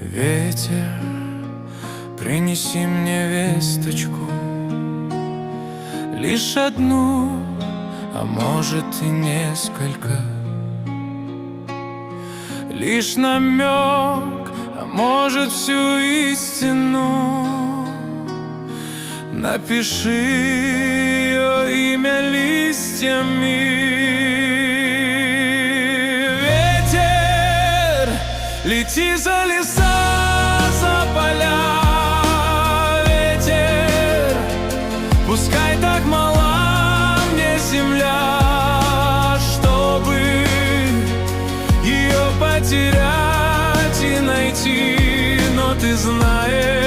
Ветер, принеси мне весточку, лишь одну, а может и несколько. Лишь намек, а может всю истину. Напиши ее имя листьями. Ветер, лети за леса, за поля. Ветер, пускай так мала мне земля, чтобы ее потерять и найти. Но ты знаешь,